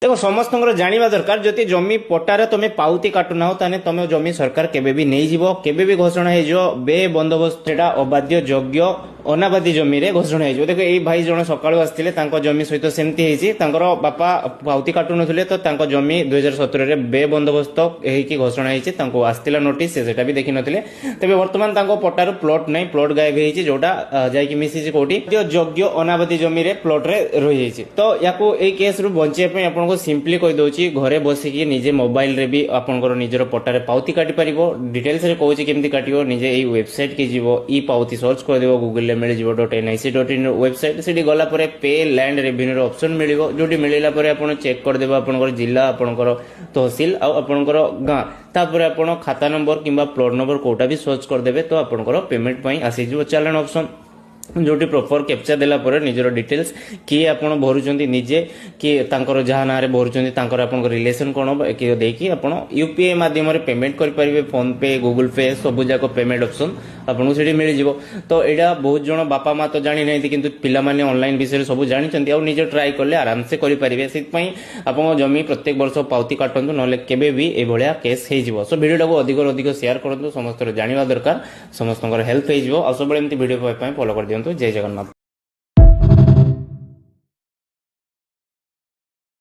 देखो समस्त जाना दरकार जदि जमी पट्टार तुम पाउती काटुना ताने तुम जमी सरकार केबे भी नहीं जीवो केबे भी घोषणा हो बे बंदोबस्त अबाध्य योग्य अनाबादी जमी रे घोषणा हो देखो ये भाई जन सकाळु आसथिले तांको जमी सहित सेमती हेछि तांकर बापा पाउती काटु नथिले तो तांको जमी 2017 रे बे बंदोबस्त हेकि घोषणा हेछि तांको आस्तिला नोटिस सेटा भी देखि नथिले तबे वर्तमान तांको पट्टार प्लॉट नै प्लॉट गायब हेछि जोटा जाय कि मिसिछि कोठी योग्य अनाबादी जमी रे प्लॉट रे रहि हेछि तो याको ए केस रु बंचे पे आपन को सिंपली कहि दोछि घरे बसिकी निजे मोबाइल रे भी आपनकर निजर पट्टारे पाउती काटि परिबो डिटेल्स रे कहूछि केमति काटिबो निजे एई वेबसाइट के जीवो ई पाउती सर्च कर देबो गूगल मिल .nic.in वेबसाइट से गला पर पे लैंड रेवेन्यू ऑप्शन मिलिबो जोटी मिलिला पर आपण चेक कर देबो आपनकर जिला आपनकर तहसील आ आपनकर गां तापर आपण खाता नंबर किंबा प्लॉट नंबर कोटा भी सर्च कर देबे तो आपनकर पेमेंट पई आसी जिवो चालान ऑप्शन जोटी प्रॉपर कैप्चा देला पर निजर डिटेल्स किए आपण भरुचंती निजे कि तांकर जहा ना रे भरुचंती तांकर आपण रिलेशन कोन कि देकी आपण यूपीआई माध्यम रे पेमेंट करि परिबे फोन पे गूगल पे सब जाको पेमेंट ऑप्शन आपण सेठी मिल जिवो तो एडा बहुत जण बापा मा तो जानि नै किंतु पिला माने ऑनलाइन विषय सब जानि चंती आ निजे ट्राई करले आराम से करि परिबे सित पई आपण जमी प्रत्येक वर्ष पाउती काटंतु नले केबे भी ए भलिया केस हे जिवो सो वीडियो को अधिक अधिक शेयर करंतु समस्त जानिबा दरकार समस्तकर हेल्प हे जिवो आ सब एमती वीडियो पई फॉलो कर दियंतु जय जगन्नाथ।